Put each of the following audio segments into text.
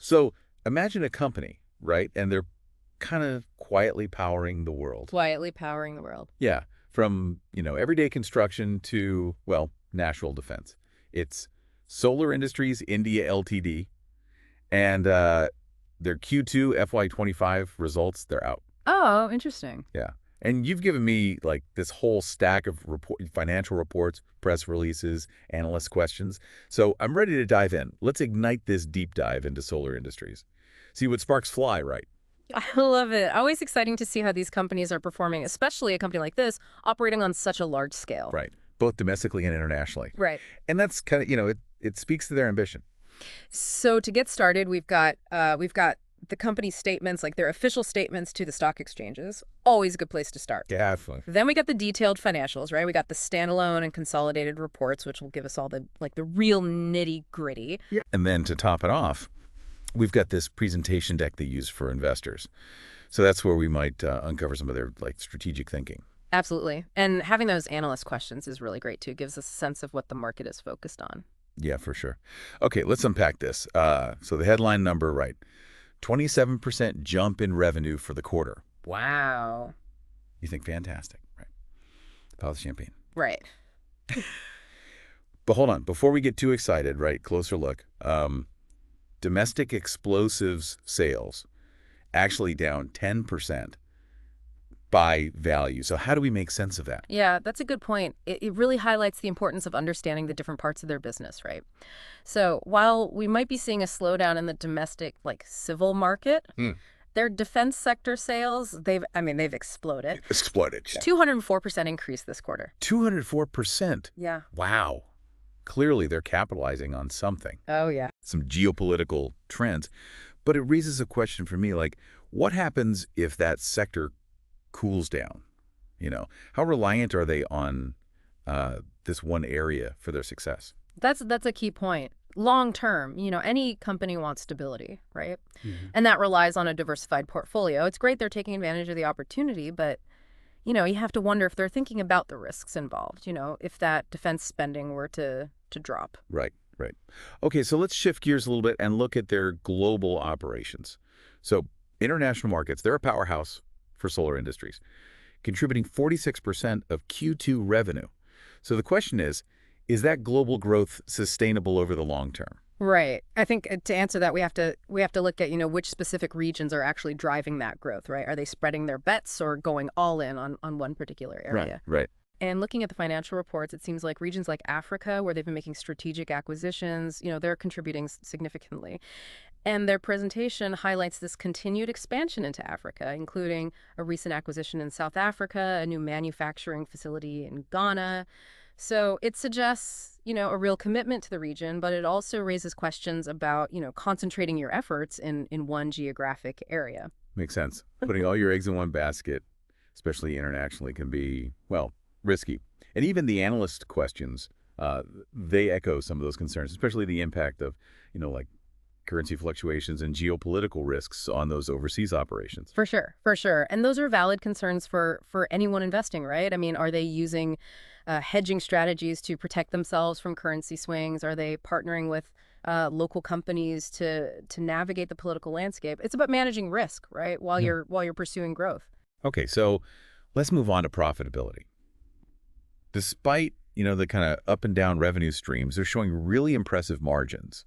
So imagine a company, right? And they're kind of quietly powering the world. Quietly powering the world. Yeah, from, everyday construction to, well, national defense. It's Solar Industries India Ltd. And their Q2 FY25 results, they're out. Oh, interesting. Yeah. And you've given me like this whole stack of financial reports, press releases, analyst questions. So I'm ready to dive in. Let's ignite this deep dive into Solar Industries. See what sparks fly, right? I love it. Always exciting to see how these companies are performing, especially a company like this operating on such a large scale. Right. Both domestically and internationally. Right. And that's kind of, it speaks to their ambition. So to get started, we've got the company statements, like their official statements to the stock exchanges. Always a good place to start. Yeah, absolutely. Then we got the detailed financials, right? We got the standalone and consolidated reports, which will give us all the real nitty gritty. Yeah. And then to top it off, we've got this presentation deck they use for investors. So that's where we might uncover some of their strategic thinking. Absolutely. And having those analyst questions is really great, too. It gives us a sense of what the market is focused on. Yeah, for sure. Okay, let's unpack this. So the headline number, right, 27% jump in revenue for the quarter. Wow. You think fantastic, right? Pile of champagne. Right. But hold on, before we get too excited, right, closer look. Domestic explosives sales actually down 10% by value. So how do we make sense of that? Yeah, that's a good point. It really highlights the importance of understanding the different parts of their business, right? So while we might be seeing a slowdown in the domestic, civil market, their defense sector sales, they've exploded. Exploded. 204% increase this quarter. 204%. Yeah. Wow. Clearly, they're capitalizing on something, Oh, yeah. some geopolitical trends. But it raises a question for me, what happens if that sector cools down? How reliant are they on this one area for their success? That's a key point. Long term, any company wants stability, right? Mm-hmm. And that relies on a diversified portfolio. It's great they're taking advantage of the opportunity, but you have to wonder if they're thinking about the risks involved, if that defense spending were to drop. Right, right. Okay, so let's shift gears a little bit and look at their global operations. So international markets, they're a powerhouse for Solar Industries, contributing 46% of Q2 revenue. So the question is that global growth sustainable over the long term? Right. I think to answer that, we have to look at, which specific regions are actually driving that growth, right? Are they spreading their bets or going all in on one particular area? Right. And looking at the financial reports, it seems like regions like Africa, where they've been making strategic acquisitions, they're contributing significantly. And their presentation highlights this continued expansion into Africa, including a recent acquisition in South Africa, a new manufacturing facility in Ghana. So it suggests, a real commitment to the region, but it also raises questions about, concentrating your efforts in one geographic area. Makes sense. Putting all your eggs in one basket, especially internationally, can be, risky. And even the analyst questions, they echo some of those concerns, especially the impact of, currency fluctuations and geopolitical risks on those overseas operations. For sure, for sure. And those are valid concerns for anyone investing, right? I mean, are they using hedging strategies to protect themselves from currency swings? Are they partnering with local companies to navigate the political landscape? It's about managing risk, right? While you're pursuing growth. Okay, so let's move on to profitability. Despite, the kind of up and down revenue streams, they're showing really impressive margins.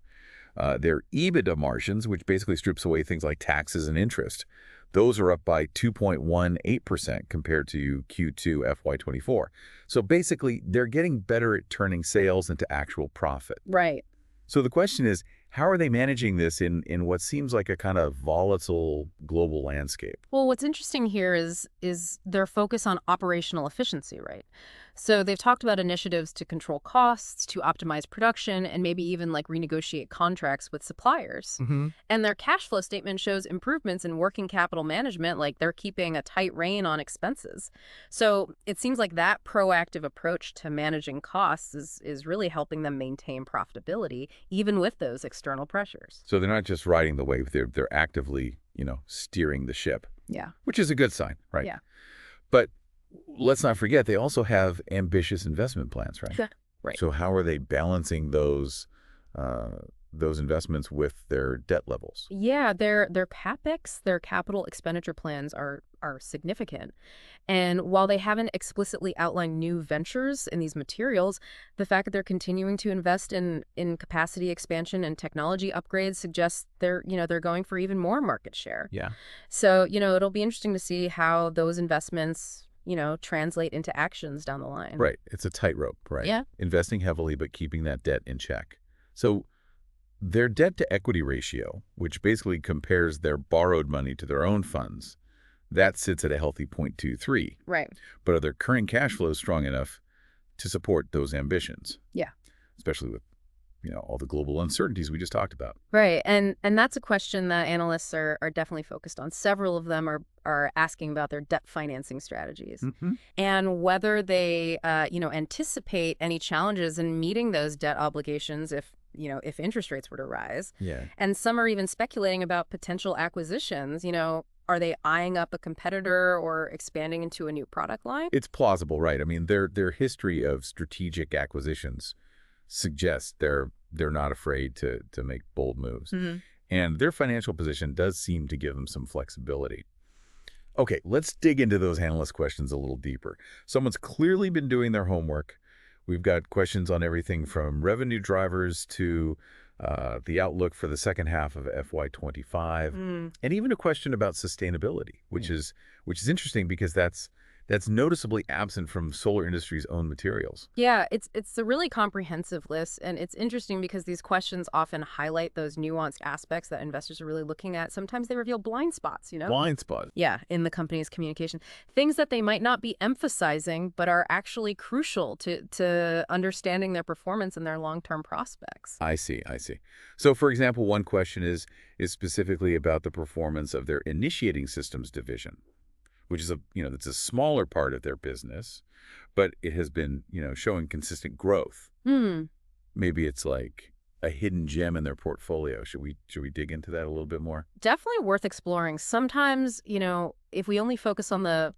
Their EBITDA margins, which basically strips away things like taxes and interest, those are up by 2.18% compared to Q2 FY24. So basically, they're getting better at turning sales into actual profit. Right. So the question is, how are they managing this in what seems like a kind of volatile global landscape? Well, what's interesting here is their focus on operational efficiency, right? So they've talked about initiatives to control costs, to optimize production, and maybe even renegotiate contracts with suppliers. Mm-hmm. And their cash flow statement shows improvements in working capital management, like they're keeping a tight rein on expenses. So it seems like that proactive approach to managing costs is really helping them maintain profitability, even with those external pressures. So they're not just riding the wave, they're actively, steering the ship. Yeah. Which is a good sign, right? Yeah. But let's not forget, they also have ambitious investment plans, right? Right. So how are they balancing those those investments with their debt levels. Yeah, their CapEx, their capital expenditure plans are significant. And while they haven't explicitly outlined new ventures in these materials, the fact that they're continuing to invest in capacity expansion and technology upgrades suggests they're going for even more market share. Yeah. So, it'll be interesting to see how those investments, translate into actions down the line. Right. It's a tightrope, right? Yeah. Investing heavily but keeping that debt in check. So their debt-to-equity ratio, which basically compares their borrowed money to their own funds, that sits at a healthy 0.23. Right. But are their current cash flows strong enough to support those ambitions, Yeah. especially with all the global uncertainties we just talked about? Right. And that's a question that analysts are definitely focused on. Several of them are asking about their debt financing strategies Mm-hmm. and whether they anticipate any challenges in meeting those debt obligations if interest rates were to rise. Yeah. And some are even speculating about potential acquisitions. Are they eyeing up a competitor or expanding into a new product line? It's plausible, right? I mean, their history of strategic acquisitions suggests they're not afraid to make bold moves. Hmm. And their financial position does seem to give them some flexibility. Okay, let's dig into those analyst questions a little deeper. Someone's clearly been doing their homework. We've got questions on everything from revenue drivers to the outlook for the second half of FY25, and even a question about sustainability, which is interesting because that's noticeably absent from Solar Industries' own materials. Yeah, it's a really comprehensive list, and it's interesting because these questions often highlight those nuanced aspects that investors are really looking at. Sometimes they reveal blind spots. Blind spot. Yeah, in the company's communication. Things that they might not be emphasizing, but are actually crucial to understanding their performance and their long-term prospects. I see. So, for example, one question is specifically about the performance of their initiating systems division, which is that's a smaller part of their business, but it has been, showing consistent growth. Maybe it's like a hidden gem in their portfolio. Should we dig into that a little bit more? Definitely worth exploring. Sometimes, if we only focus on the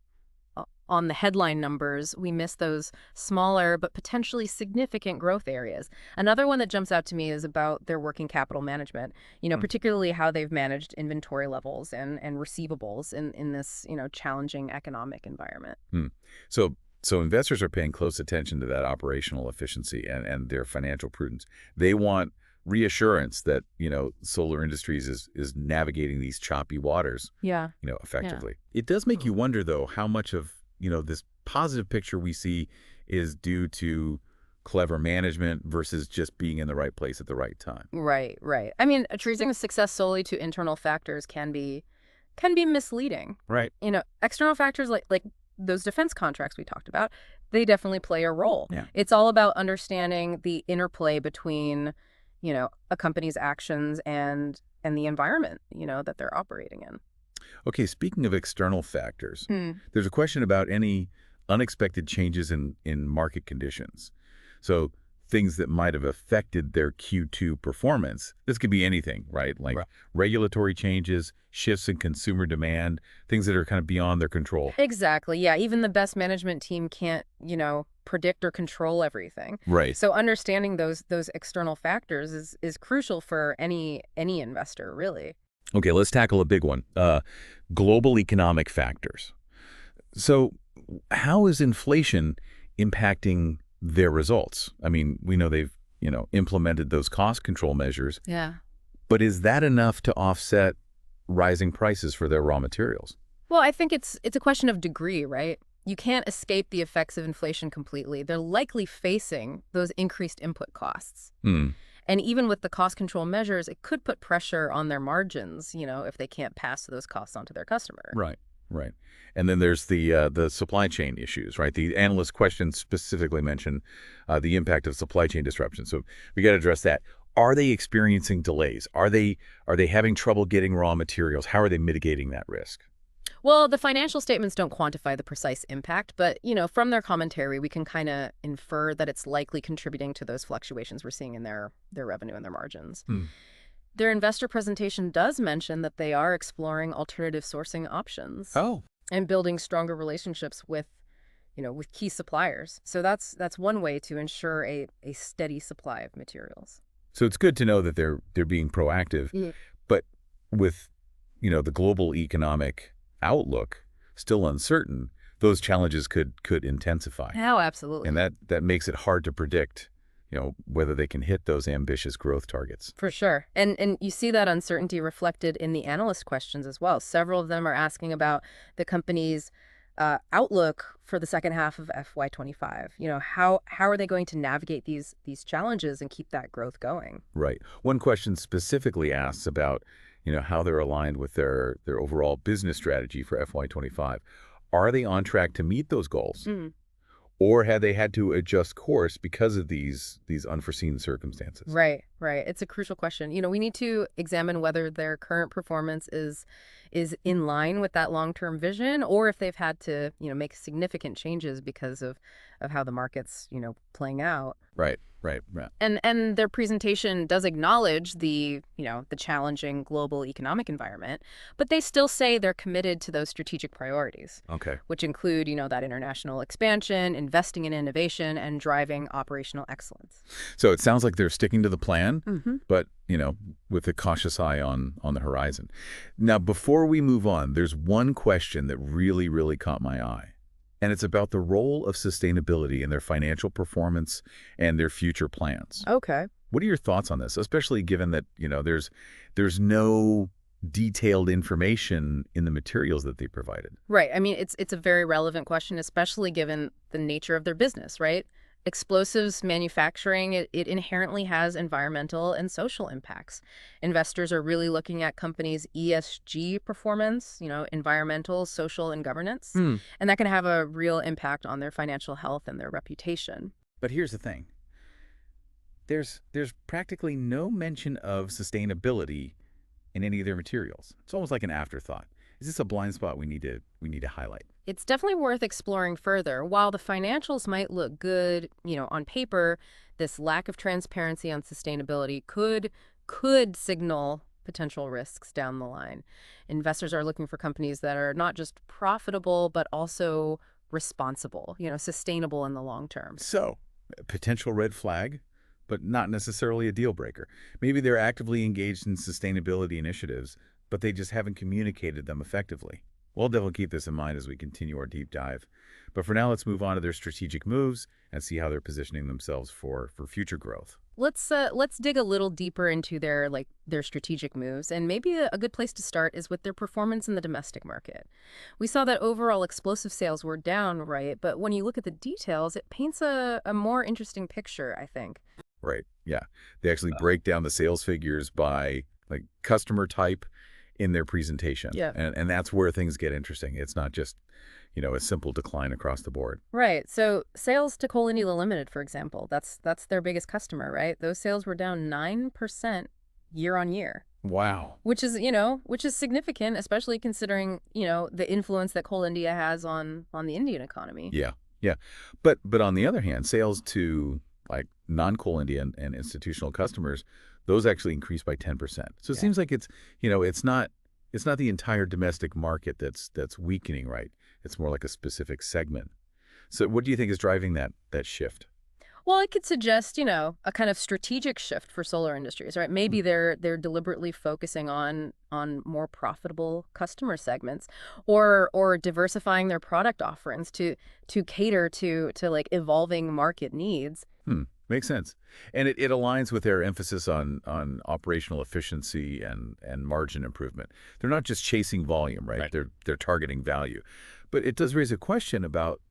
headline numbers, we miss those smaller but potentially significant growth areas. Another one that jumps out to me is about their working capital management, particularly how they've managed inventory levels and receivables in this, challenging economic environment. So investors are paying close attention to that operational efficiency and their financial prudence. They want reassurance that, Solar Industries is navigating these choppy waters, Yeah. effectively. It does make you wonder, though, how much of this positive picture we see is due to clever management versus just being in the right place at the right time. Right. I mean, attributing success solely to internal factors can be misleading. Right. External factors like those defense contracts we talked about, they definitely play a role. Yeah. It's all about understanding the interplay between, a company's actions and the environment, that they're operating in. Okay, speaking of external factors, there's a question about any unexpected changes in market conditions. So things that might have affected their Q2 performance. This could be anything, right? Like regulatory changes, shifts in consumer demand, things that are kind of beyond their control. Exactly. Yeah. Even the best management team can't, predict or control everything. Right. So understanding those external factors is crucial for any investor, really. Okay, let's tackle a big one. Global economic factors. So how is inflation impacting their results? I mean, we know they've, implemented those cost control measures. Yeah. But is that enough to offset rising prices for their raw materials? Well, I think it's a question of degree, right? You can't escape the effects of inflation completely. They're likely facing those increased input costs. And even with the cost control measures, it could put pressure on their margins, if they can't pass those costs on to their customer. Right. And then there's the supply chain issues, right? The analyst questions specifically mention the impact of supply chain disruption. So we got to address that. Are they experiencing delays? Are they having trouble getting raw materials? How are they mitigating that risk? Well, the financial statements don't quantify the precise impact, but, from their commentary, we can kind of infer that it's likely contributing to those fluctuations we're seeing in their revenue and their margins. Their investor presentation does mention that they are exploring alternative sourcing options. Oh. And building stronger relationships with key suppliers. So that's one way to ensure a steady supply of materials. So it's good to know that they're being proactive, Mm. but with, the global economic outlook still uncertain, those challenges could intensify. Oh, And absolutely. that makes it hard to predict, whether they can hit those ambitious growth targets. For sure. And you see that uncertainty reflected in the analyst questions as well. Several of them are asking about the company's outlook for the second half of FY25. How are they going to navigate these challenges and keep that growth going? Right. One question specifically asks about, how they're aligned with their overall business strategy for FY25. Are they on track to meet those goals? Mm. Or had they had to adjust course because of these unforeseen circumstances? Right, right. It's a crucial question. We need to examine whether their current performance is in line with that long-term vision, or if they've had to, make significant changes because of how the market's, playing out. Right, right, right. And their presentation does acknowledge the challenging global economic environment, but they still say they're committed to those strategic priorities, Okay. which include, that international expansion, investing in innovation, and driving operational excellence. So it sounds like they're sticking to the plan, Hmm. but, with a cautious eye on the horizon. Now, before we move on, there's one question that really, really caught my eye. And it's about the role of sustainability in their financial performance and their future plans. Okay. What are your thoughts on this, especially given that, there's no detailed information in the materials that they provided? Right. I mean, it's a very relevant question, especially given the nature of their business, right? Explosives manufacturing, it inherently has environmental and social impacts. Investors are really looking at companies' ESG performance, environmental, social, and governance, Hmm. and that can have a real impact on their financial health and their reputation. But here's the thing. There's practically no mention of sustainability in any of their materials. It's almost like an afterthought. Is this a blind spot we need to highlight? It's definitely worth exploring further. While the financials might look good, on paper, this lack of transparency on sustainability could signal potential risks down the line. Investors are looking for companies that are not just profitable, but also responsible, sustainable in the long term. So, a potential red flag, but not necessarily a deal breaker. Maybe they're actively engaged in sustainability initiatives, but they just haven't communicated them effectively. We'll definitely keep this in mind as we continue our deep dive. But for now, let's move on to their strategic moves and see how they're positioning themselves for future growth. Let's dig a little deeper into their strategic moves, and maybe a good place to start is with their performance in the domestic market. We saw that overall explosive sales were down, right? But when you look at the details, it paints a more interesting picture, I think. Right. Yeah. They actually break down the sales figures by like customer type in their presentation. Yeah. And that's where things get interesting. It's not just, a simple decline across the board. Right. So sales to Coal India Limited, for example, that's their biggest customer, right? Those sales were down 9% year on year. Wow. Which is significant, especially considering, the influence that Coal India has on the Indian economy. Yeah. Yeah. But on the other hand, sales to like non-coal Indian and institutional customers, those actually increased by 10%. So it Yeah. seems like it's not the entire domestic market that's weakening, right? It's more like a specific segment. So what do you think is driving that shift? Well, it could suggest, a kind of strategic shift for solar industries, right? Maybe they're deliberately focusing on more profitable customer segments, or diversifying their product offerings to cater to like evolving market needs. Makes sense. And it aligns with their emphasis on operational efficiency and margin improvement. They're not just chasing volume, right? Right. They're targeting value. But it does raise a question about,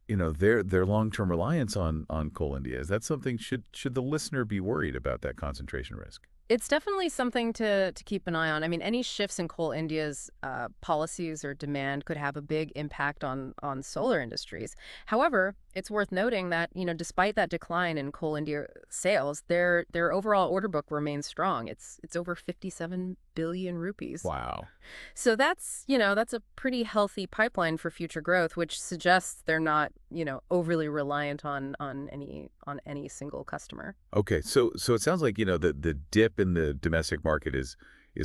their long-term reliance on Coal India. Is that something, should the listener be worried about that concentration risk? It's definitely something to keep an eye on. I mean, any shifts in Coal India's policies or demand could have a big impact on solar industries. However, it's worth noting that, despite that decline in Coal India sales, their overall order book remains strong. It's over 57 billion rupees. Wow. So that's a pretty healthy pipeline for future growth, which suggests they're not, overly reliant on any single customer. Okay, so it sounds like, the dip in the domestic market is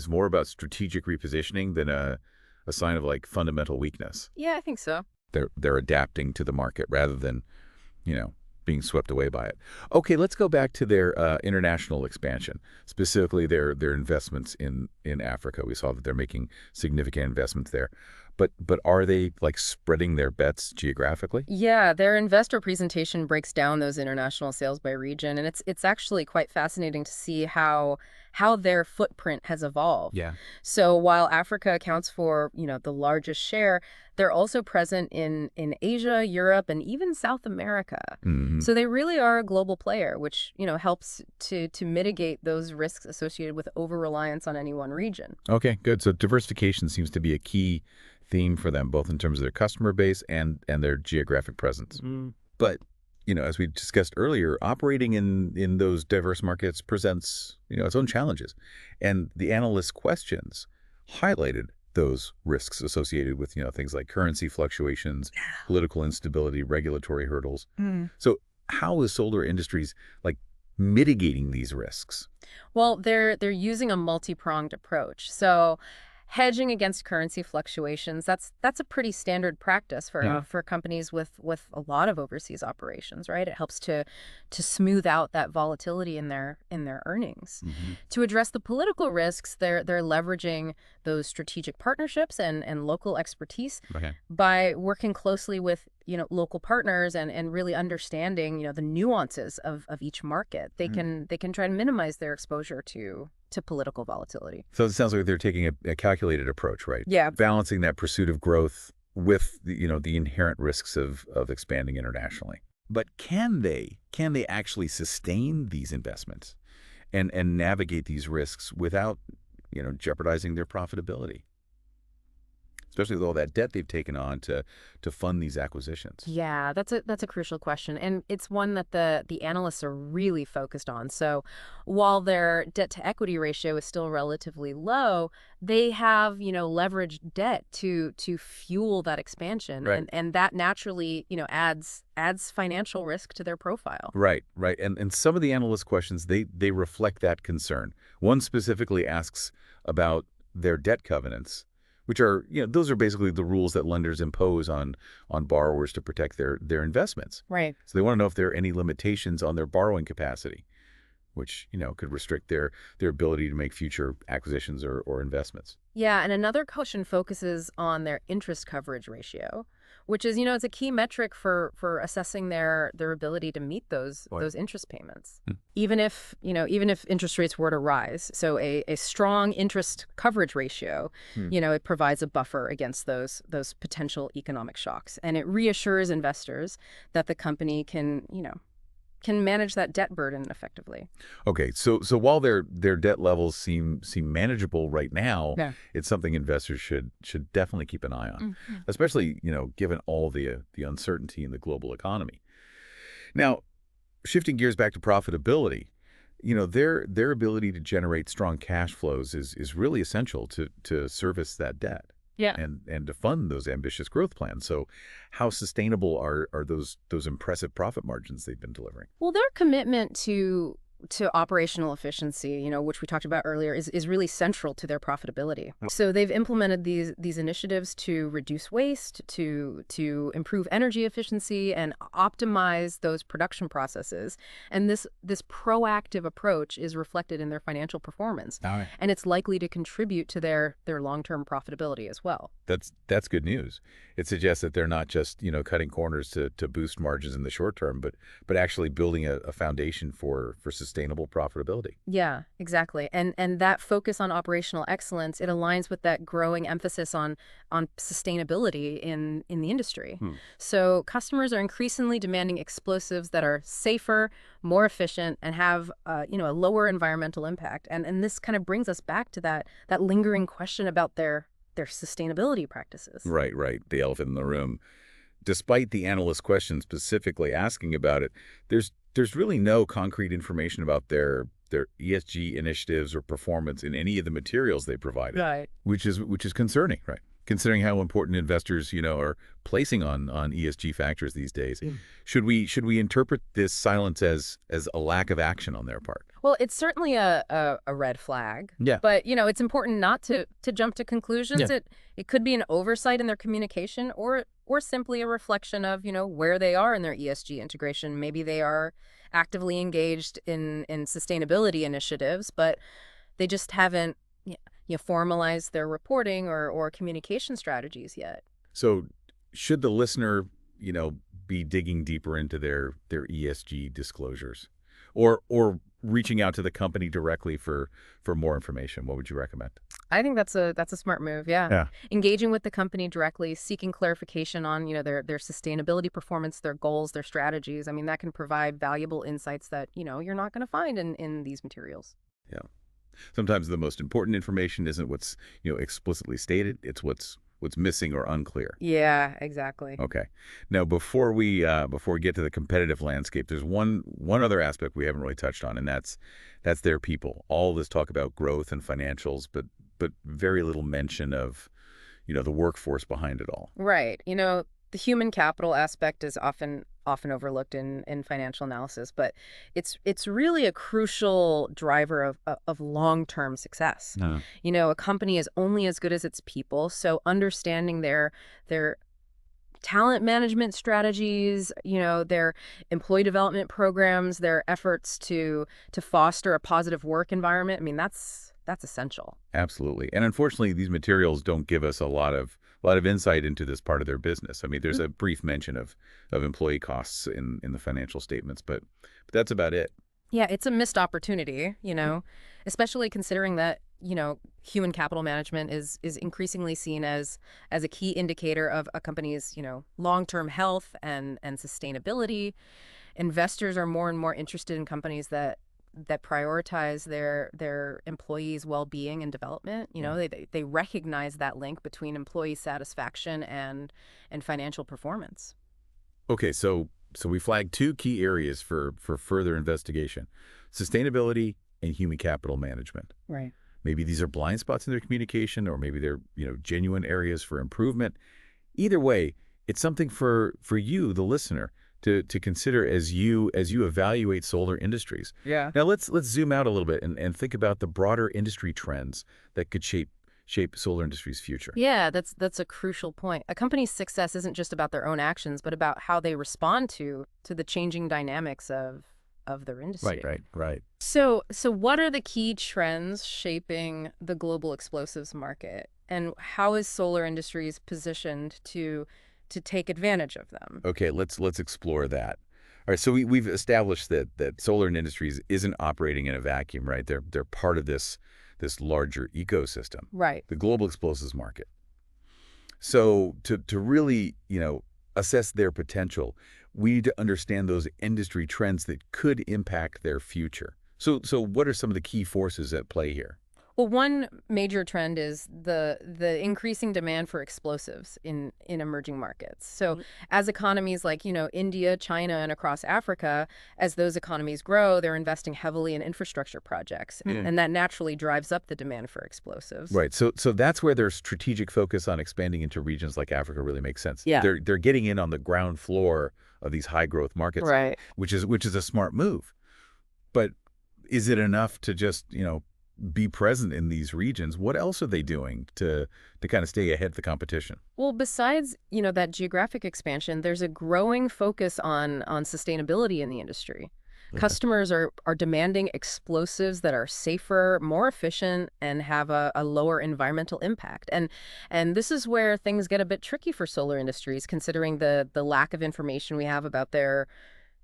more about strategic repositioning than a sign of like fundamental weakness. Yeah, I think so. They're adapting to the market rather than, you know, being swept away by it. Okay, let's go back to their international expansion, specifically their investments in Africa. We saw that they're making significant investments there. But are they like spreading their bets geographically? Yeah, their investor presentation breaks down those international sales by region, and it's actually quite fascinating to see how their footprint has evolved. Yeah. So while Africa accounts for, the largest share, they're also present in Asia, Europe, and even South America. Hmm. So they really are a global player, which, helps to mitigate those risks associated with over-reliance on any one region. Okay, good. So diversification seems to be a key theme for them, both in terms of their customer base and their geographic presence. But, as we discussed earlier, operating in those diverse markets presents, its own challenges. And the analysts' questions highlighted those risks associated with, things like currency fluctuations, political instability, regulatory hurdles. So how is Solar Industries like mitigating these risks? Well, they're using a multi-pronged approach. So hedging against currency fluctuations, that's a pretty standard practice for companies with a lot of overseas operations, right? It helps to smooth out that volatility in their earnings. Hmm. To address the political risks, they're leveraging those strategic partnerships and local expertise Okay. by working closely with local partners and really understanding the nuances of each market. They can try to minimize their exposure to political volatility. So it sounds like they're taking a calculated approach, right? Yeah. Balancing that pursuit of growth with the inherent risks of expanding internationally. But can they actually sustain these investments and navigate these risks without jeopardizing their profitability? Especially with all that debt they've taken on to fund these acquisitions. Yeah, that's a crucial question, and it's one that the analysts are really focused on. So, while their debt to equity ratio is still relatively low, they have leveraged debt to fuel that expansion, Right. and that naturally adds financial risk to their profile. Right, right. And some of the analyst questions, they reflect that concern. One specifically asks about their debt covenants, which are, those are basically the rules that lenders impose on borrowers to protect their investments. Right. So they want to know if there are any limitations on their borrowing capacity, which, could restrict their ability to make future acquisitions or investments. Yeah, and another question focuses on their interest coverage ratio, which is, it's a key metric for assessing their ability to meet those Right. those interest payments. Hmm. Even if interest rates were to rise. So a strong interest coverage ratio, Hmm. it provides a buffer against those potential economic shocks, and it reassures investors that the company can manage that debt burden effectively. Okay, so while their debt levels seem manageable right now, Yeah. it's something investors should definitely keep an eye on, Mhm. especially given all the uncertainty in the global economy. Now, shifting gears back to profitability, their ability to generate strong cash flows is really essential to service that debt. Yeah. And to fund those ambitious growth plans. So how sustainable are those impressive profit margins they've been delivering? Well, their commitment to operational efficiency, which we talked about earlier, is really central to their profitability. So they've implemented these initiatives to reduce waste, to improve energy efficiency, and optimize those production processes. And this proactive approach is reflected in their financial performance, All right. and it's likely to contribute to their long-term profitability as well. That's good news. It suggests that they're not just cutting corners to boost margins in the short term, but actually building a foundation for sustainable profitability. Yeah, exactly. And that focus on operational excellence, it aligns with that growing emphasis on sustainability in the industry. Hmm. So customers are increasingly demanding explosives that are safer, more efficient, and have a lower environmental impact. And this kind of brings us back to that lingering question about their sustainability practices. Right, right. The elephant in the room. Despite the analyst question specifically asking about it, there's really no concrete information about their ESG initiatives or performance in any of the materials they provided, Right. which is concerning, right? Considering how important investors, are placing on ESG factors these days. Mm. Should we interpret this silence as a lack of action on their part? Well, it's certainly a red flag. Yeah. But, it's important not to jump to conclusions. Yeah. It could be an oversight in their communication, or or simply a reflection of, where they are in their ESG integration. Maybe they are actively engaged in sustainability initiatives, but they just haven't formalized their reporting or communication strategies yet. So should the listener, you know, be digging deeper into their ESG disclosures or reaching out to the company directly for more information? What would you recommend? I think that's a smart move, yeah. Yeah. Engaging with the company directly, seeking clarification on, their sustainability performance, their goals, their strategies. I mean, that can provide valuable insights that, you're not going to find in these materials. Yeah. Sometimes the most important information isn't what's, explicitly stated, it's what's missing or unclear. Yeah, exactly. Okay. Now, before we get to the competitive landscape, there's one other aspect we haven't really touched on, and that's their people. All this talk about growth and financials, but very little mention of, the workforce behind it all. Right. The human capital aspect is often overlooked in financial analysis, but it's really a crucial driver of long-term success. No. A company is only as good as its people, so understanding their talent management strategies, their employee development programs, their efforts to foster a positive work environment. I mean, that's essential. Absolutely. And unfortunately, these materials don't give us a lot of insight into this part of their business. I mean, there's a brief mention of employee costs in the financial statements, but that's about it. Yeah, it's a missed opportunity, especially considering that, human capital management is increasingly seen as a key indicator of a company's, long-term health and sustainability. Investors are more and more interested in companies that prioritize their employees' well-being and development. They recognize that link between employee satisfaction and financial performance. Okay, so we flagged two key areas for further investigation: sustainability and human capital management. Right. Maybe these are blind spots in their communication, or maybe they're, genuine areas for improvement. Either way, it's something for you, the listener, to consider as you evaluate Solar Industries. Yeah. Now let's zoom out a little bit and think about the broader industry trends that could shape Solar Industries' future. Yeah, that's a crucial point. A company's success isn't just about their own actions, but about how they respond to the changing dynamics of their industry. Right. So what are the key trends shaping the global explosives market, and how is Solar Industries positioned to take advantage of them? Okay, let's explore that. All right, so we've established that Solar Industries isn't operating in a vacuum, right? They're part of this larger ecosystem, Right. the global explosives market. So to really, assess their potential, we need to understand those industry trends that could impact their future. So what are some of the key forces at play here? Well, one major trend is the increasing demand for explosives in emerging markets. So as economies like, India, China, and across Africa, as those economies grow, they're investing heavily in infrastructure projects, and that naturally drives up the demand for explosives. Right. So that's where their strategic focus on expanding into regions like Africa really makes sense. Yeah. They're getting in on the ground floor of these high growth markets, Right. which is a smart move. But is it enough to just, be present in these regions? What else are they doing to kind of stay ahead of the competition? Well, besides, that geographic expansion, there's a growing focus on sustainability in the industry. Okay. Customers are demanding explosives that are safer, more efficient, and have a lower environmental impact. And this is where things get a bit tricky for Solar Industries, considering the lack of information we have about their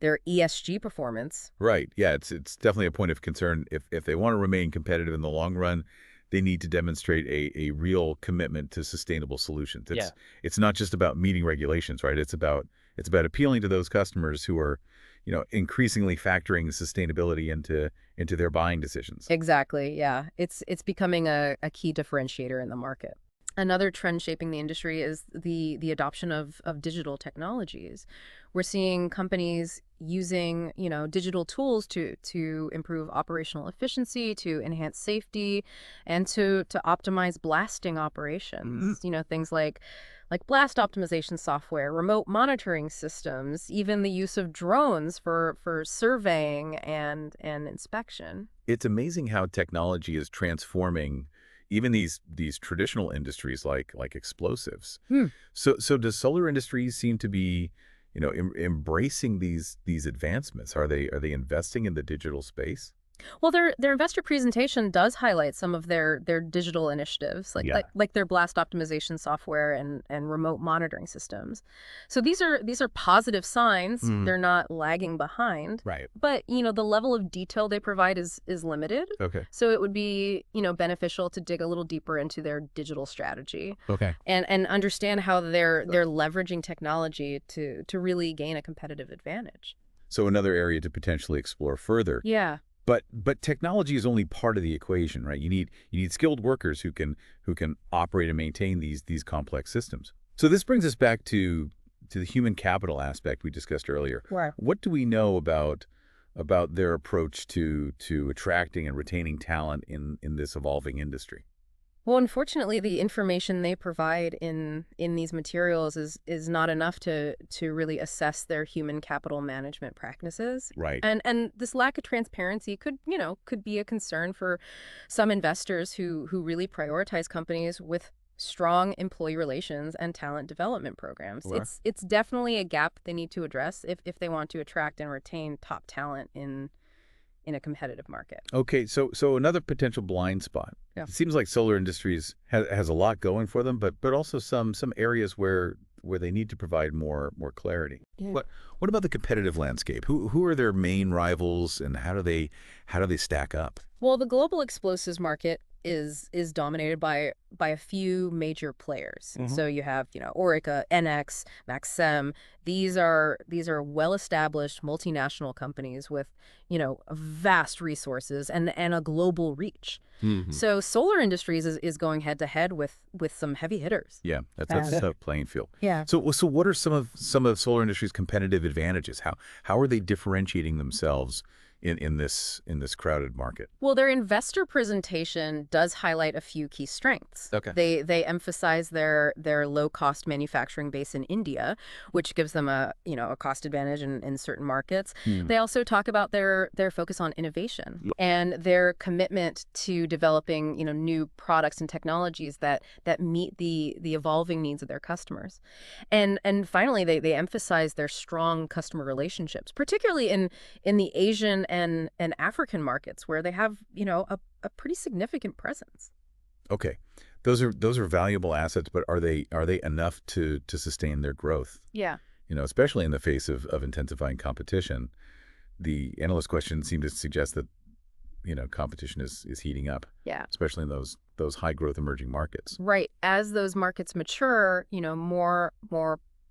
ESG performance. Right. Yeah, it's definitely a point of concern. If they want to remain competitive in the long run, they need to demonstrate a real commitment to sustainable solutions. It's not just about meeting regulations, right? It's about appealing to those customers who are, increasingly factoring sustainability into their buying decisions. Exactly, yeah. It's becoming a key differentiator in the market. Another trend shaping the industry is the adoption of digital technologies. We're seeing companies using, digital tools to improve operational efficiency, to enhance safety, and to optimize blasting operations. Things like blast optimization software, remote monitoring systems, even the use of drones for surveying and inspection. It's amazing how technology is transforming, even these traditional industries like explosives. Hmm. So does Solar Industries seem to be, embracing these advancements? Are they investing in the digital space? Well, their investor presentation does highlight some of their digital initiatives, like Yeah. like their blast optimization software and remote monitoring systems. So these are positive signs. Mm, They're not lagging behind, right. but the level of detail they provide is limited. Okay. So it would be beneficial to dig a little deeper into their digital strategy Okay. and understand how they're leveraging technology to really gain a competitive advantage. So another area to potentially explore further. Yeah. But technology is only part of the equation, right? You need skilled workers who can operate and maintain these complex systems. So this brings us back to the human capital aspect we discussed earlier. Right. What do we know about their approach to attracting and retaining talent in this evolving industry? Well, unfortunately, the information they provide in these materials is not enough to really assess their human capital management practices. Right. And this lack of transparency could be a concern for some investors who really prioritize companies with strong employee relations and talent development programs. Well, It's definitely a gap they need to address if they want to attract and retain top talent in a competitive market. okay, so another potential blind spot. Yeah. It seems like Solar Industries has a lot going for them, but also some areas where they need to provide more clarity. Yeah. What about the competitive landscape? Who are their main rivals, and how do they stack up? Well, the global explosives market is dominated by a few major players. Hmm. So you have, Orica, NX, Maxim. These are well-established multinational companies with, vast resources and a global reach. Hmm. So Solar Industries is going head to head with some heavy hitters. Yeah, that's a tough playing field. Yeah. So what are some of Solar Industries' competitive advantages? How are they differentiating themselves in this crowded market? Well, their investor presentation does highlight a few key strengths. Okay. They emphasize their low-cost manufacturing base in India, which gives them a cost advantage in certain markets. Hmm. They also talk about their focus on innovation and their commitment to developing, new products and technologies that meet the evolving needs of their customers. And finally, they emphasize their strong customer relationships, particularly in the Asian and African markets where they have, a pretty significant presence. Okay. Those are valuable assets, but are they enough to sustain their growth? Yeah. Especially in the face of intensifying competition. The analyst questions seem to suggest that, competition is heating up, Yeah. especially in those high growth emerging markets. Right. As those markets mature, more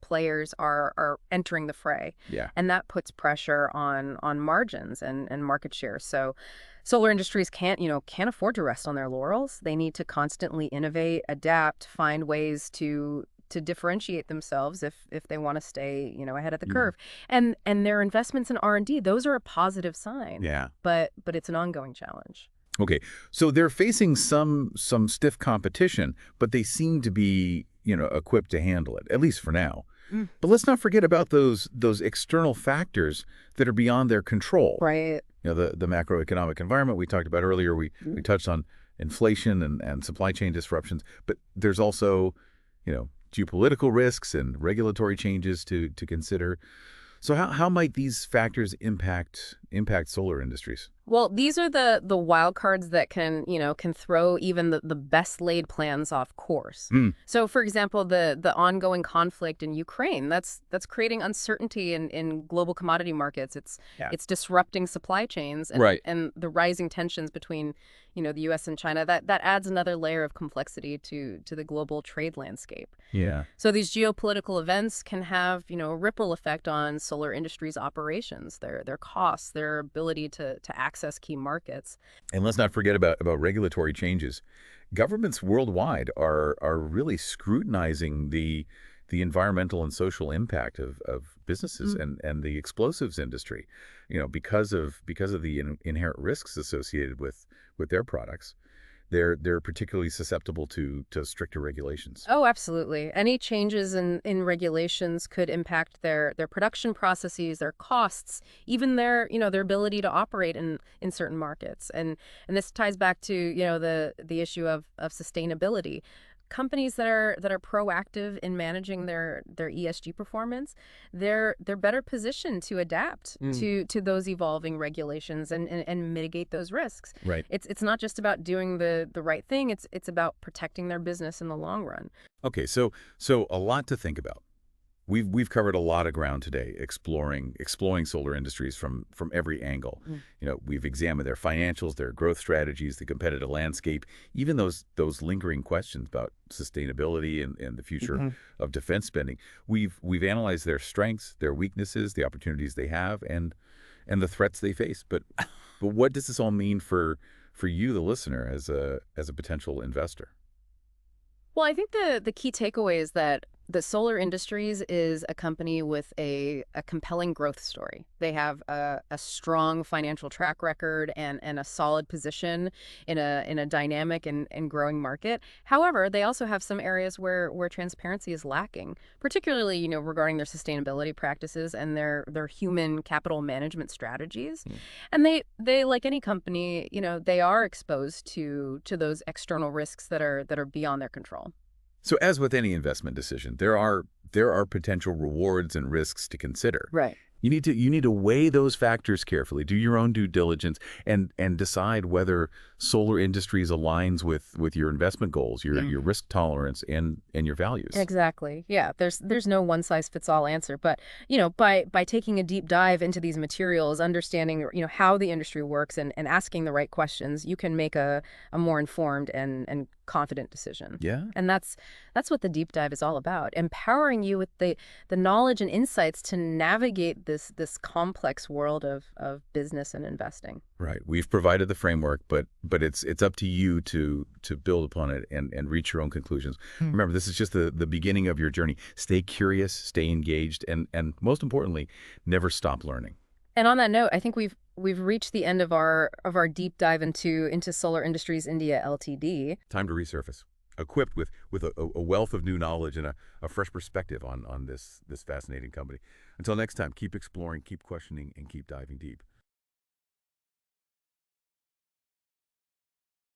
players are entering the fray. Yeah. And that puts pressure on margins and market share. So Solar Industries can't afford to rest on their laurels. They need to constantly innovate, adapt, find ways to differentiate themselves if they want to stay, ahead of the Mhm. curve. And their investments in R&D, those are a positive sign. Yeah. But it's an ongoing challenge. Okay. So they're facing some stiff competition, but they seem to be, equipped to handle it, at least for now. Mm. But let's not forget about those external factors that are beyond their control. Right. The macroeconomic environment we talked about earlier. We touched on inflation and supply chain disruptions, but there's also, geopolitical risks and regulatory changes to consider. So how might these factors impact Solar Industries? Well, these are the wild cards that can throw even the best laid plans off course. Mm. So, for example, the ongoing conflict in Ukraine, that's creating uncertainty in global commodity markets. Yeah. It's disrupting supply chains and Right. and the rising tensions between, the US and China. That adds another layer of complexity to the global trade landscape. Yeah. So these geopolitical events can have, a ripple effect on Solar Industries operations, their costs, their ability to access key markets. And let's not forget about regulatory changes. Governments worldwide are really scrutinizing the environmental and social impact of businesses and the explosives industry, because of the inherent risks associated with their products. they're particularly susceptible to stricter regulations. Oh, absolutely. Any changes in regulations could impact their production processes, their costs, even their ability to operate in certain markets. And this ties back to, the issue of sustainability. Companies that are proactive in managing their ESG performance, they're better positioned to adapt Mm. to those evolving regulations and mitigate those risks. Right. It's not just about doing the right thing, it's about protecting their business in the long run. Okay, so a lot to think about. We've covered a lot of ground today, exploring solar industries from every angle. Mm. We've examined their financials, their growth strategies, the competitive landscape, even those lingering questions about sustainability and the future of defense spending. We've analyzed their strengths, their weaknesses, the opportunities they have, and the threats they face. But what does this all mean for you, the listener, as a potential investor? Well, I think the key takeaway is that the Solar Industries is a company with a compelling growth story. They have a strong financial track record and a solid position in a dynamic and growing market. However, they also have some areas where transparency is lacking, particularly, regarding their sustainability practices and their human capital management strategies. Hmm. And they like any company, they are exposed to those external risks that are beyond their control. So as with any investment decision, there are potential rewards and risks to consider. Right. You need to weigh those factors carefully, do your own due diligence, and decide whether Solar Industries aligns with your investment goals, your risk tolerance, and your values. Exactly. Yeah, there's no one size fits all answer, but by taking a deep dive into these materials, understanding how the industry works and asking the right questions, you can make a more informed and confident decision. Yeah. And that's what the deep dive is all about, empowering you with the knowledge and insights to navigate this complex world of business and investing. Right. We've provided the framework, but it's up to you to build upon it and reach your own conclusions. Remember, this is just the beginning of your journey. Stay curious, stay engaged, and most importantly, never stop learning. And on that note, I think we've reached the end of our deep dive into Solar Industries India Ltd. Time to resurface, equipped with a wealth of new knowledge and a fresh perspective on this fascinating company. Until next time, keep exploring, keep questioning, and keep diving deep.